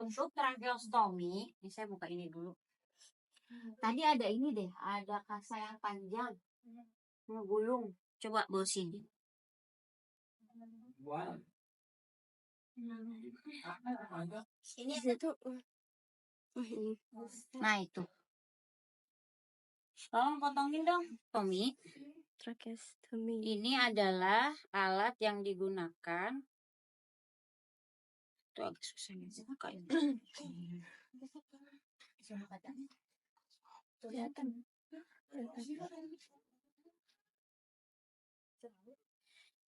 Untuk tracheostomy, ini saya buka ini dulu. Tadi ada ini deh, ada kasa yang panjang, ngegulung. Coba bawa sini. Ini Itu. Ini. Nah itu. Tolong potongin dong, Tommy. Tracheostomy. Ini adalah alat yang digunakan. Itu agak susah nih buka ini. Kelihatan.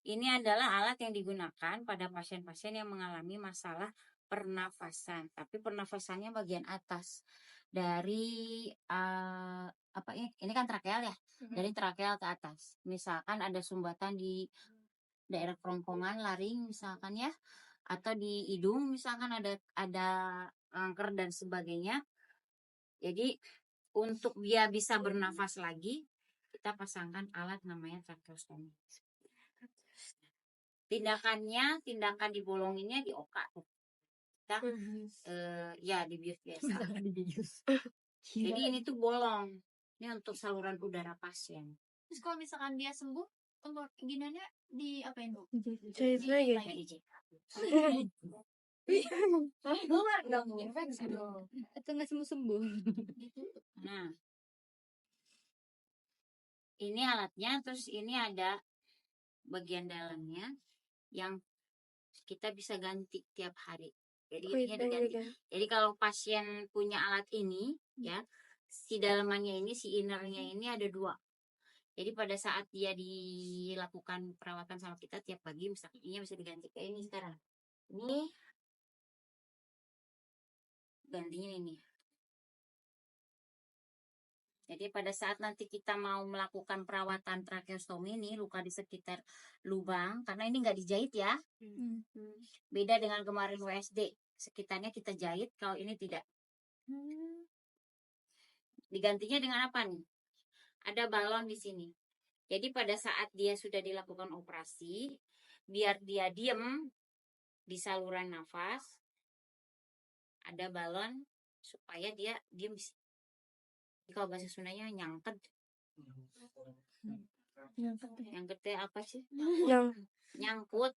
Ini adalah alat yang digunakan pada pasien-pasien yang mengalami masalah pernafasan, tapi pernafasannya bagian atas dari apa ini kan trakeal ya, dari trakeal ke atas. Misalkan ada sumbatan di daerah kerongkongan, laring misalkan ya, atau di hidung misalkan ada kanker dan sebagainya. Jadi untuk dia bisa bernafas lagi, kita pasangkan alat namanya tracheostomy. Tindakan dibolonginnya di oka tuh. Kita ya dibius biasa. Jadi ini tuh bolong. Ini untuk saluran udara pasien. Terus kalau misalkan dia sembuh, untuk ginanya di apain Bu? Jahit lagi. Keluar dong infeksi dong. Atau nggak sembuh-sembuh. Nah, ini alatnya, terus ini ada bagian dalamnya yang kita bisa ganti tiap hari. Jadi ini ada ganti. Jadi kalau pasien punya alat ini, ya, si dalamannya ini, si innernya ini ada 2. Jadi pada saat dia dilakukan perawatan sama kita tiap pagi, misalnya ini bisa diganti kayak ini sekarang. Ini gantinya ini. Jadi pada saat nanti kita mau melakukan perawatan tracheostomy ini, luka di sekitar lubang, karena ini nggak dijahit ya. Beda dengan kemarin WSD, sekitarnya kita jahit, kalau ini tidak. Digantinya dengan apa nih? Ada balon di sini. Jadi pada saat dia sudah dilakukan operasi, biar dia diem di saluran nafas, ada balon supaya dia diem di sini. Kalau bahasa Sundanya nyangket. Nyangket apa sih? Nyangkut.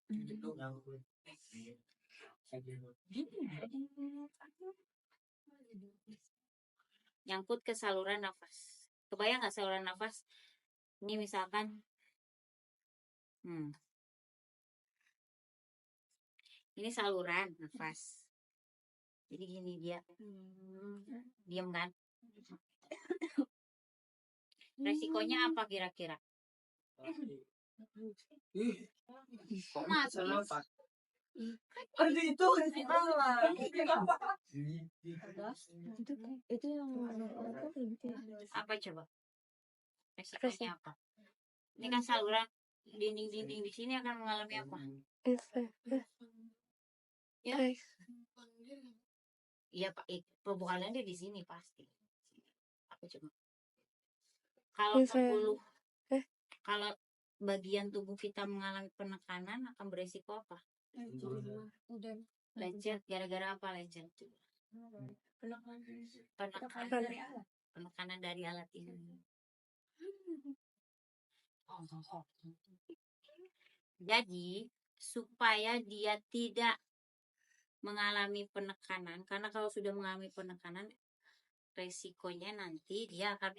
Nyangkut ke saluran nafas. Kebayang nggak saluran nafas? Ini misalkan, ini saluran nafas. Jadi gini dia, diam kan? Resikonya apa kira-kira? Itu yang Apa coba? Resikonya apa? Ini kan saluran, dinding-dinding di sini akan mengalami apa? Ya? Iya Pak, pembukaannya di sini pasti. Apa coba? Kalau pembuluh, kalau bagian tubuh kita mengalami penekanan akan beresiko apa? Lecet. Gara-gara apa lecet? Penekanan dari alat ini. Jadi supaya dia tidak mengalami penekanan, karena kalau sudah mengalami penekanan, resikonya nanti dia akan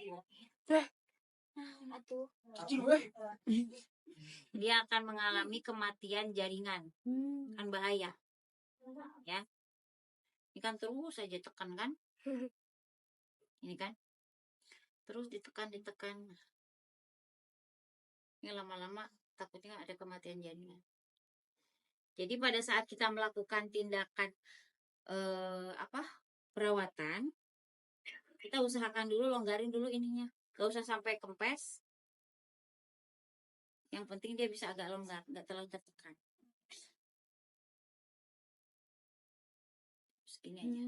dia akan mengalami kematian jaringan, kan bahaya, ya. Ini kan terus saja tekan kan, ini kan, terus ditekan. Ini lama-lama takutnya ada kematian jaringan. Jadi pada saat kita melakukan tindakan perawatan, kita usahakan dulu longgarin dulu ininya, gak usah sampai kempes. Yang penting dia bisa agak longgar, gak terlalu tertekan. Segini aja.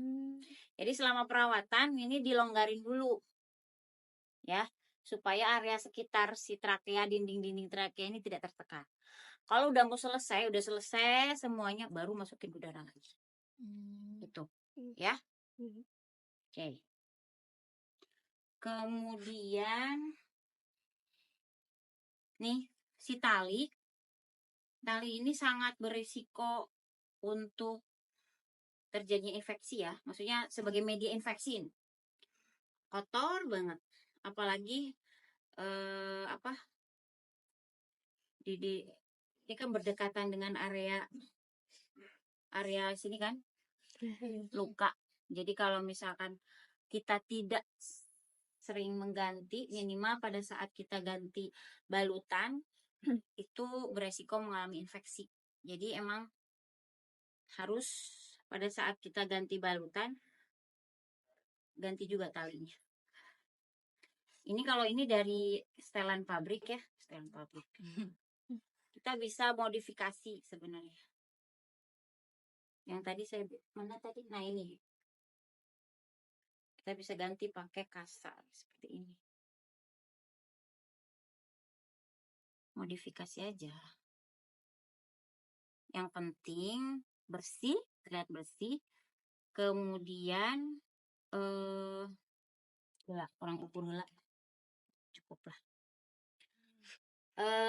Jadi selama perawatan ini dilonggarin dulu, ya, supaya area sekitar si trakea, dinding-dinding trakea ini tidak tertekan. Kalau udah selesai semuanya, baru masukin udara lagi. Itu. Ya. Hmm. Oke. Kemudian nih si tali ini sangat berisiko untuk terjadinya infeksi ya. Maksudnya sebagai media infeksi. Kotor banget. Apalagi apa? Ini kan berdekatan dengan area sini kan luka. Jadi kalau misalkan kita tidak sering mengganti, minimal pada saat kita ganti balutan itu beresiko mengalami infeksi. Jadi emang harus pada saat kita ganti balutan ganti juga talinya. Ini kalau ini dari setelan pabrik ya, setelan pabrik. Kita bisa modifikasi sebenarnya. Yang tadi saya mana tadi? Nah ini. Kita bisa ganti pakai kasar seperti ini. Modifikasi aja. Yang penting bersih, terlihat bersih. Kemudian orang ukur lah. Cukup lah.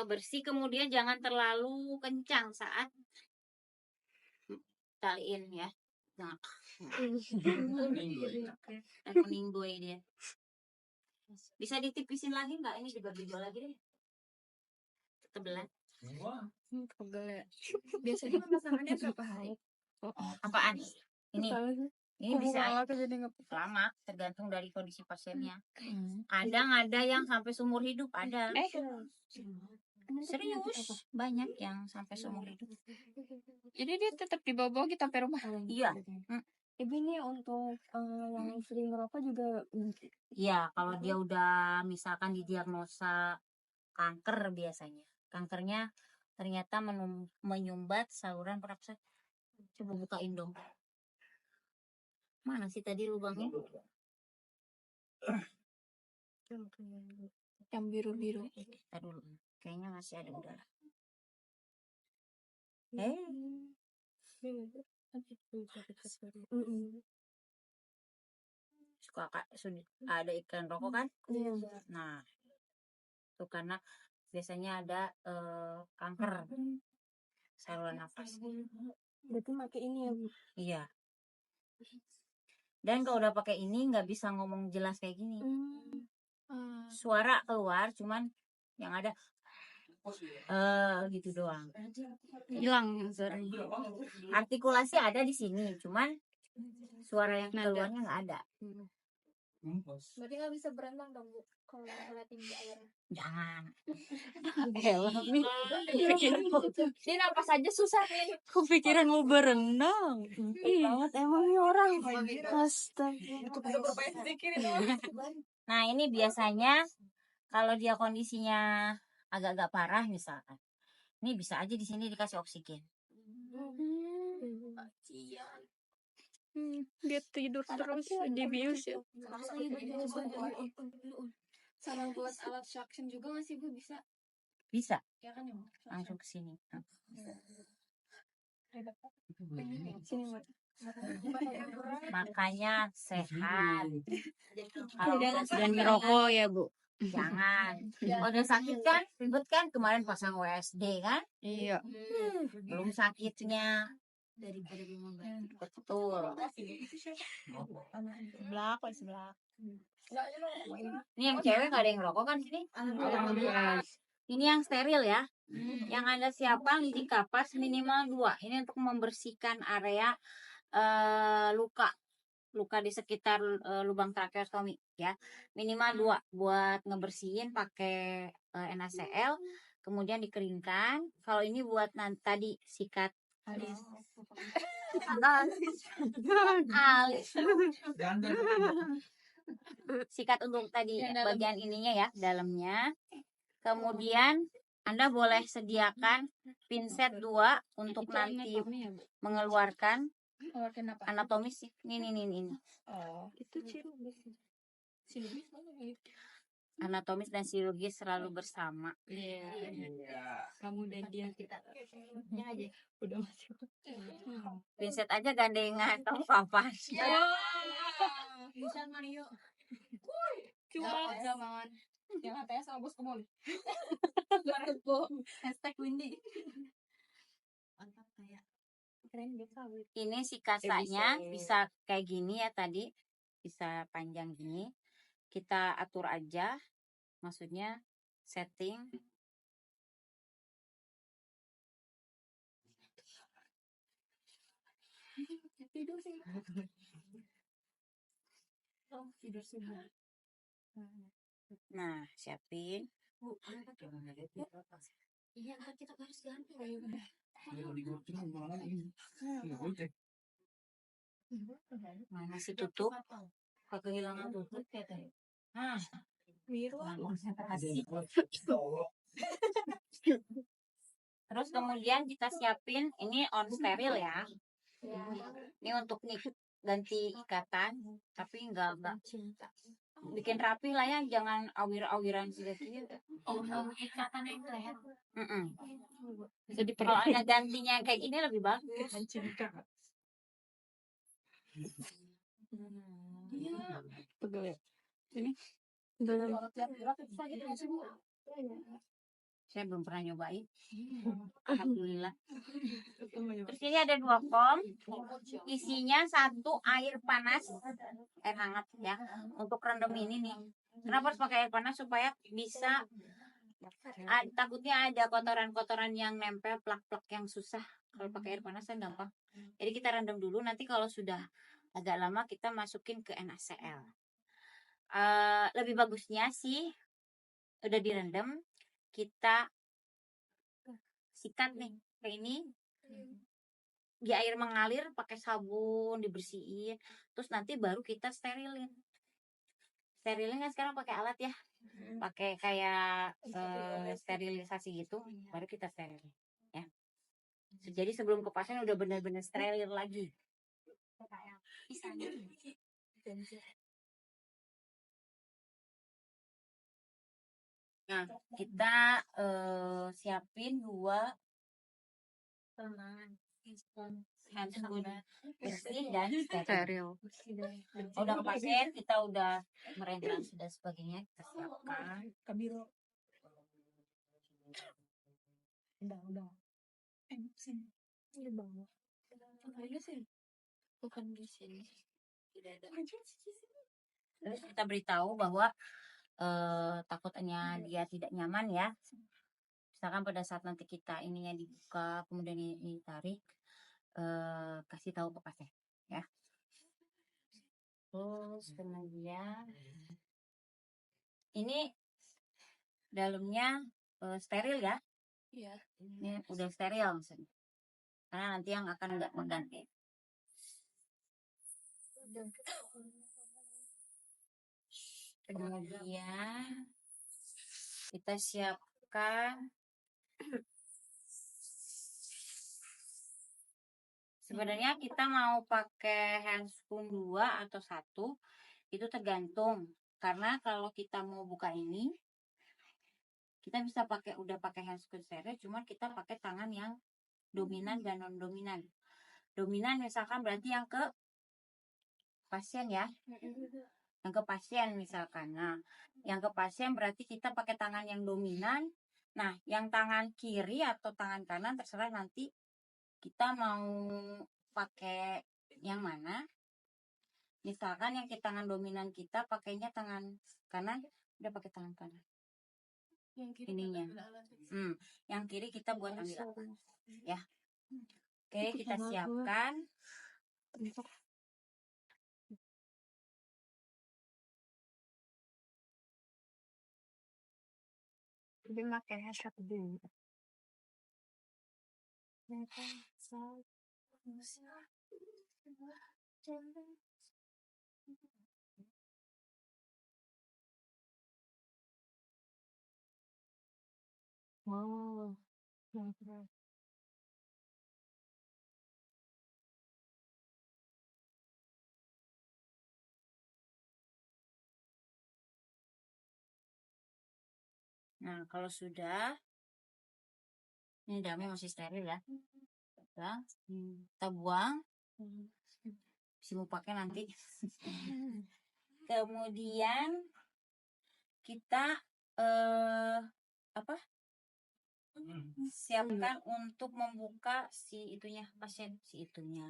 Bersih, kemudian jangan terlalu kencang saat taliin ya. Jangan. Meninggoy dia. Bisa ditipisin lagi nggak? Ini juga dijual lagi deh. Tebelan. Pegel ya. Biasanya pemasangannya berapa hari? Apaan? Ini bisa lama, tergantung dari kondisi pasiennya. Kadang ada yang sampai seumur hidup, ada. Serius, banyak yang sampai seumur hidup. Jadi dia tetap dibawa kita sampai rumah. Iya. Ibu ini untuk yang sering merokok juga. Iya, kalau dia udah misalkan didiagnosa kanker biasanya. Kankernya ternyata menyumbat saluran pernafasan. Coba bukain dong. Mana sih tadi lubangnya? Yang biru-biru. Kita dulu. Kayaknya masih ada udara. Suka ada iklan rokok kan? Nah, itu karena biasanya ada kanker saluran nafas. Berarti pakai ini ya Bu? Iya. Dan kalau udah pakai ini nggak bisa ngomong jelas kayak gini. Suara keluar, cuman yang ada gitu doang. Hilang suaranya. Artikulasi ada di sini, cuman suara yang keluarnya nggak ada. Berarti nggak bisa berenang dong Bu kalau misalnya tinggi airnya. Jangan. Dia napas aja susah nih. Kepikiran mau berenang. Banget emangnya orang. Astaga. Nah ini biasanya kalau dia kondisinya agak-agak parah misalkan, ini bisa aja di sini dikasih oksigen. Dia tidur terus dibius ya. Sama buat alat suction juga masih Bu bisa. Bisa. Ya kan ya Bu? Langsung ke sini. Makanya sehat. Kalau Dan ngerokok ya Bu. jangan. Kalau udah sakit kan ribet kan, kemarin pasang WSD kan? Iya. Belum sakitnya. Daripada belum betul. Sebelah. Ini yang cewek nggak ada yang ngerokok kan sini? Ini yang steril ya. Yang Anda siapkan lidi kapas minimal 2. Ini untuk membersihkan area luka di sekitar lubang trakeostomi ya. Minimal 2 buat ngebersihin pakai NaCl, kemudian dikeringkan. Kalau ini buat tadi sikat alis. Sikat untuk tadi bagian ininya ya, dalamnya. Kemudian Anda boleh sediakan pinset 2 untuk nanti mengeluarkan anatomis. Ini. Oh, itu anatomis dan chirurgis selalu bersama. Kamu dan dia kita. Yang aja. Udah masuk. Vincent aja gandengan kamu kapan? Vincent Mario. Cuma Zaman yang ATS sama bos kemul. Hashtag Windy. Mantap kayak. Keren dia kawin. Ini si kasanya bisa kayak gini ya tadi, bisa panjang gini. Kita atur aja, maksudnya setting. Tidur sih. Oh, tidur sih. Nah, siapin. Bu, iya kan kita harus ganti. Mana si tutup? Kehilangan tutup ya teh. Nah, Biru. terus kemudian kita siapin ini on steril ya. Ini untuk nih ganti ikatan, tapi enggak bikin rapi lah ya, jangan awir-awiran sedikit. Oh, ikatan yang leher. Jadi Kalau ada gantinya kayak gini lebih bagus. Pegel ya. Ini. Saya belum pernah nyobain. Alhamdulillah. Terus ini ada 2 kom. Isinya 1 air panas, air hangat ya, untuk rendam ini nih. Kenapa harus pakai air panas? Supaya bisa, takutnya ada kotoran-kotoran yang nempel, plak-plak yang susah. Kalau pakai air panas kan gampang. Jadi kita rendam dulu, nanti kalau sudah agak lama kita masukin ke NaCl. Lebih bagusnya sih udah direndam, kita sikat nih kayak ini, di air mengalir, pakai sabun dibersihin, terus nanti baru kita sterilin kan sekarang pakai alat ya, pakai kayak sterilisasi gitu, baru kita sterilin ya. Jadi sebelum ke pasien udah benar-benar steril lagi. Nah, kita siapin 2 handscoon bersih dan steril. Udah ke pasien, kita udah merentrasi dan sebagainya, kita siapkan. Kabiro. Udah. Sini. Ini bawah. Ini sih. Bukan di sini. Tidak ada. Terus kita beritahu bahwa takutnya dia tidak nyaman ya. Misalkan pada saat nanti kita ininya dibuka, kemudian ini ditarik, kasih tahu ke pasien ya. Terus kemudian ini dalamnya steril ya. Iya. Ini udah steril maksudnya. Karena nanti yang akan nggak mengganti. Kemudian kita siapkan, sebenarnya kita mau pakai handscoon 2 atau 1 itu tergantung, karena kalau kita mau buka ini kita bisa udah pakai handscoon steril, cuman kita pakai tangan yang dominan dan non dominan. Dominan misalkan berarti yang ke pasien ya, yang ke pasien misalkan. Nah, yang ke pasien berarti kita pakai tangan yang dominan. Nah, yang tangan kiri atau tangan kanan terserah nanti kita mau pakai yang mana. Misalkan yang kita tangan dominan kita pakainya tangan kanan, udah pakai tangan kanan. Yang kiri Ininya. Yang kiri kita buat ambil alat. Ya. Oke, kita siapkan. Dia pakai headset dulu. Wow. Nah, kalau sudah, ini dalamnya masih steril ya. Udah, kita buang. Bisa mau pakai nanti. Kemudian kita siapkan untuk membuka si itunya pasien, si itunya.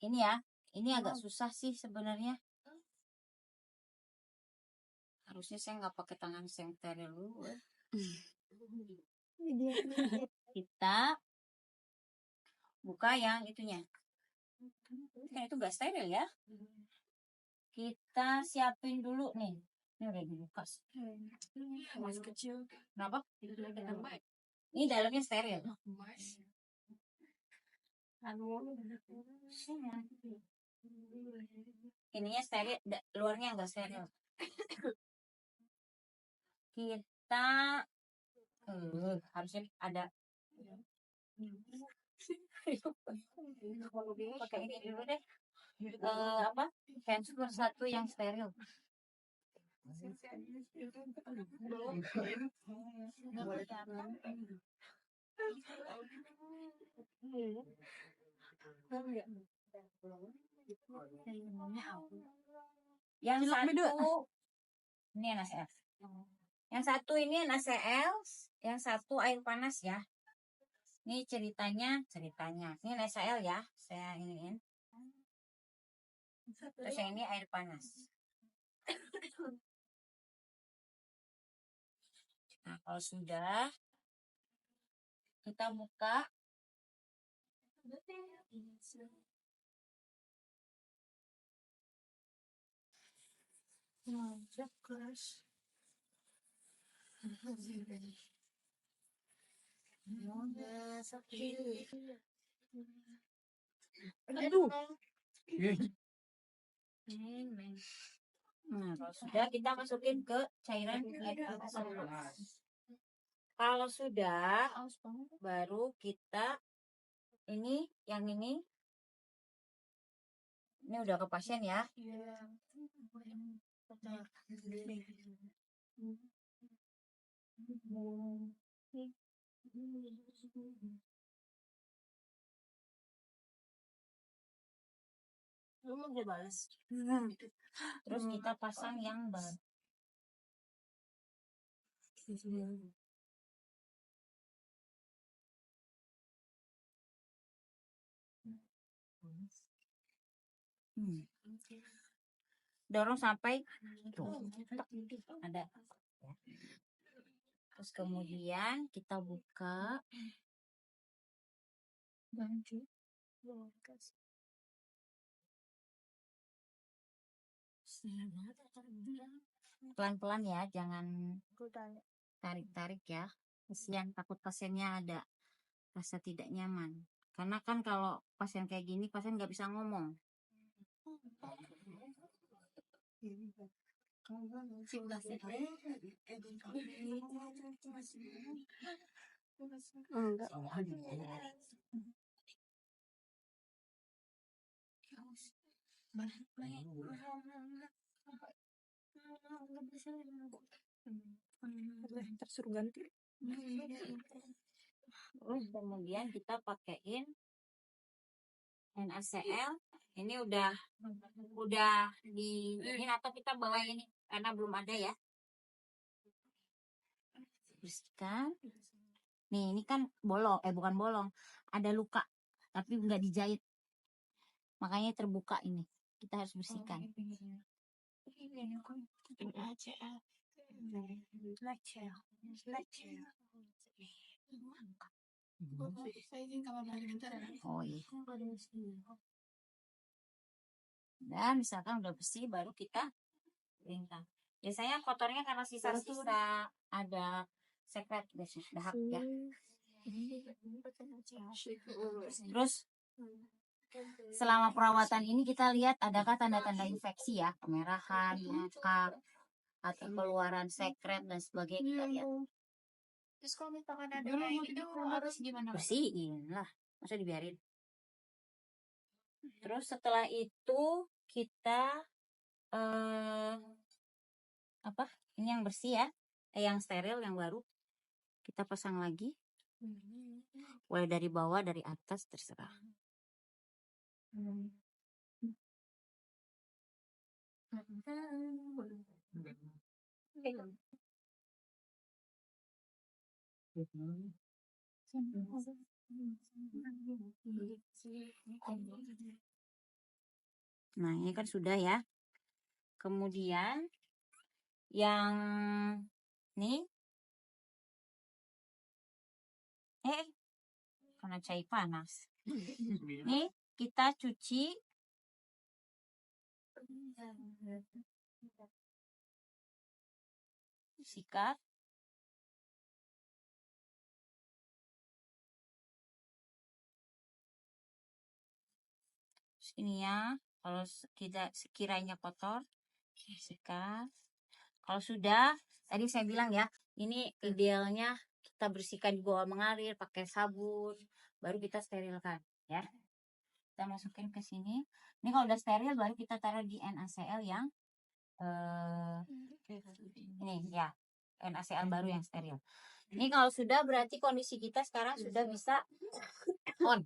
Ini ya, ini agak susah sih sebenarnya. Harusnya saya nggak pakai tangan steril dulu. Kita buka yang itunya. Kan itu nggak steril ya. Kita siapin dulu nih. Ini udah dibuka. Masih kecil. Kenapa? Ini dalamnya steril. Ininya steril, luarnya enggak steril. Kita harusnya ada pakai ini dulu deh. Transfer satu yang steril. Yang satu ini NaCl. Yang satu ini NaCl, yang satu air panas ya. Ini ceritanya. Ini NaCl ya, saya iniin. Terus yang ini air panas. Nah, kalau sudah, kita buka. Aduh. Nah, kalau sudah kita masukin ke cairan Kalau sudah, baru kita ini udah ke pasien ya. Terus kita pasang yang baru. Dorong sampai ada. Terus kemudian kita buka. Pelan-pelan ya, jangan tarik-tarik ya. Kasihan, takut pasiennya ada rasa tidak nyaman. Karena kan kalau pasien kayak gini, pasien nggak bisa ngomong. Enggak. Tersuruh ganti. Terus kemudian kita pakaiin NaCl. Ini udah di ini atau kita bawa ini karena belum ada ya. Bersihkan. Nih, ini kan bolong, bukan bolong. Ada luka, tapi nggak dijahit. Makanya terbuka ini. Kita harus bersihkan. Oh iya. Dan misalkan udah bersih, baru kita ringkang. Biasanya kotornya karena sisa-sisa ada sekret dahak ya. Terus selama perawatan ini kita lihat adakah tanda-tanda infeksi ya, kemerahan, mengakar, atau keluaran sekret dan sebagainya kita lihat. Terus kalau misalkan ada kayak gitu harus gimana? Bersihin lah, masa dibiarin. Terus setelah itu kita Ini yang bersih ya, yang steril, yang baru. Kita pasang lagi. Boleh dari bawah, dari atas, terserah. Nah, ini kan sudah ya. Kemudian yang nih, karena cai panas. Nih kita cuci. Sikat. Ini ya, kalau kita sekiranya kotor, sikat. Kalau sudah, tadi saya bilang ya, ini idealnya kita bersihkan di bawah mengalir pakai sabun, baru kita sterilkan ya. Kita masukin ke sini. Ini kalau udah steril baru kita taruh di NaCl yang ini ya, NaCl baru yang steril. Ini kalau sudah berarti kondisi kita sekarang sudah bisa on.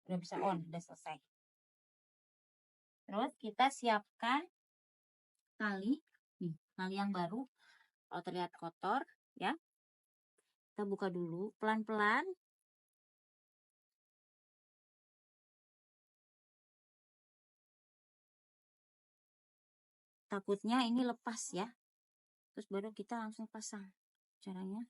Sudah bisa on, sudah selesai. Terus kita siapkan tali, nih, tali yang baru. Kalau terlihat kotor, ya, kita buka dulu pelan-pelan. Takutnya ini lepas ya. Terus baru kita langsung pasang. Caranya.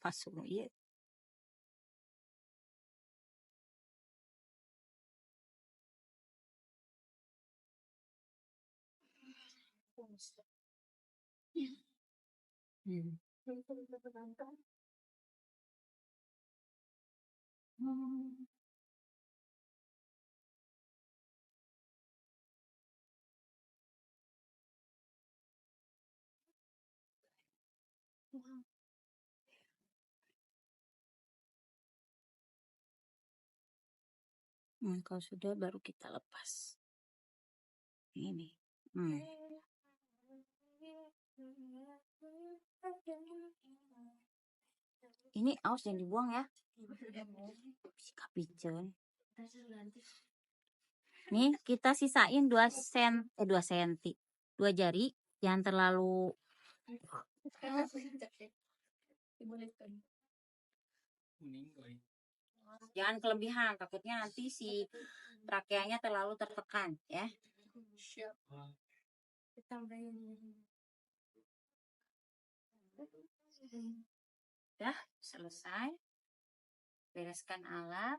Masuk iya. Kalau sudah baru kita lepas. Ini. Ini aus yang dibuang ya. Kapicen. Nih kita sisain 2 senti. 2 jari, jangan terlalu jangan kelebihan, takutnya nanti si trakeanya terlalu tertekan ya. Udah selesai. Bereskan alat.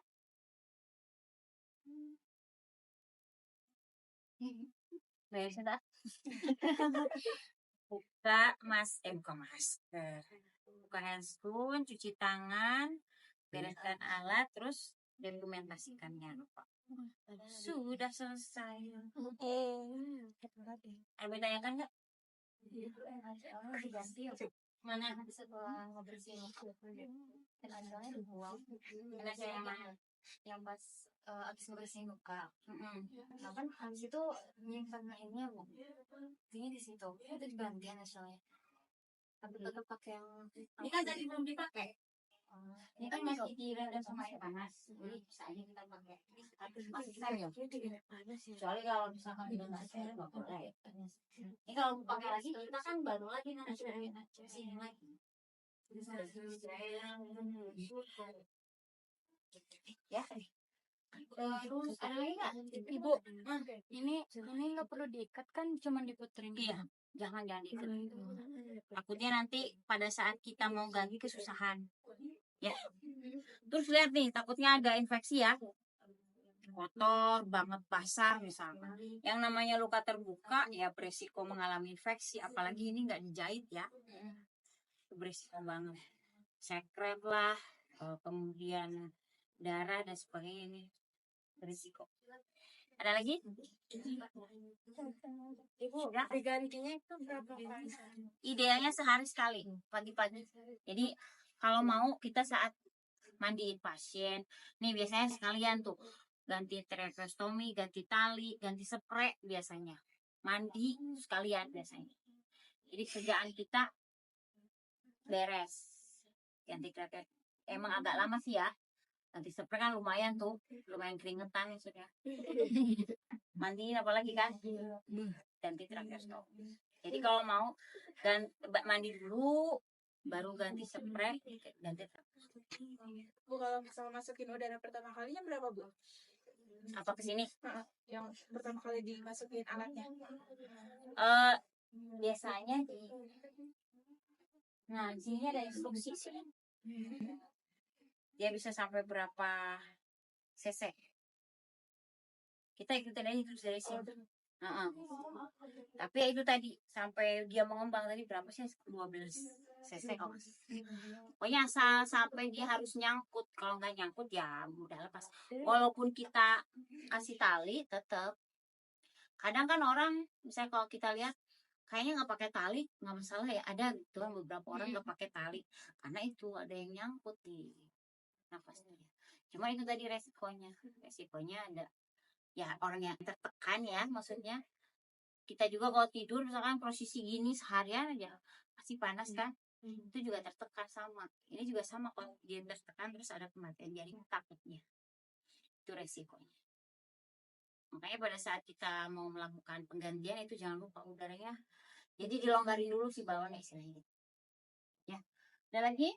Beresin dah. Buka masker. Buka handscoon, cuci tangan, bereskan alat, terus dokumentasikannya lupa. Sudah selesai. Ada tanyakan nggak? Mana setelah ngebersihin NaCl-nya dibuang. NaCl yang mana? Yang pas abis ngebersihin luka. Nah kan habis itu nyimpan ini ya bu, ini di situ itu diganti NaCl-nya. Tapi tetap pakai yang ini kan tadi belum dipakai. Ini kan masih direndam sama air panas, jadi bisa aja kita pakai. Masih saya ya. Soalnya kalau misalkan udah nggak saya nggak boleh. Ini kalau pakai lagi kita kan baru lagi nanti sini lagi. Ya. Terus ada lagi nggak? Ibu, ini nggak perlu diikat kan, cuma diputerin. Iya. Jangan diikat. Takutnya nanti pada saat kita mau ganti kesusahan. Ya. Terus lihat nih, takutnya ada infeksi ya. Kotor banget, basah misalnya. Yang namanya luka terbuka ya beresiko mengalami infeksi, apalagi ini nggak dijahit ya. Beresiko banget. Sekret lah, kemudian darah dan sebagainya, ini beresiko. Ada lagi? Ibu, digantinya itu berapa kali? Idealnya sehari sekali, pagi-pagi. Jadi kalau mau kita saat mandiin pasien. Nih biasanya sekalian tuh ganti tracheostomy, ganti tali, ganti spray biasanya. Mandi sekalian biasanya. Jadi kerjaan kita beres. Ganti tracheostomy. Emang agak lama sih ya. Ganti spray kan lumayan tuh, lumayan keringetan ya sudah. Mandiin apalagi kan? Ganti tracheostomy. Jadi kalau mau mandi dulu, baru ganti spray, ganti tracheostomy. Bu, kalau misalnya masukin udara pertama kalinya berapa, Bu? Apa kesini? Yang pertama kali dimasukin alatnya. Biasanya nah di sini ada instruksi sih. Dia bisa sampai berapa cc. Kita ikutin aja terus dari sini. Tapi ya itu tadi sampai dia mengembang tadi berapa sih? 12 cc kalau pokoknya asal sampai dia harus nyangkut. Kalau nggak nyangkut ya udah lepas. Walaupun kita kasih tali tetap. Kadang kan orang misalnya kalau kita lihat kayaknya nggak pakai tali nggak masalah ya, ada gitu kan beberapa orang nggak pakai tali karena itu ada yang nyangkut di nafasnya. Cuma itu tadi resikonya ada ya orang yang tertekan ya, maksudnya kita juga kalau tidur misalkan posisi gini seharian aja pasti panas kan, itu juga tertekan sama. Ini juga sama, kalau dia tertekan terus ada kematian jaring takutnya, itu resikonya. Makanya pada saat kita mau melakukan penggantian itu jangan lupa udaranya jadi dilonggarin dulu sih balonnya istilahnya. Ya, ada lagi?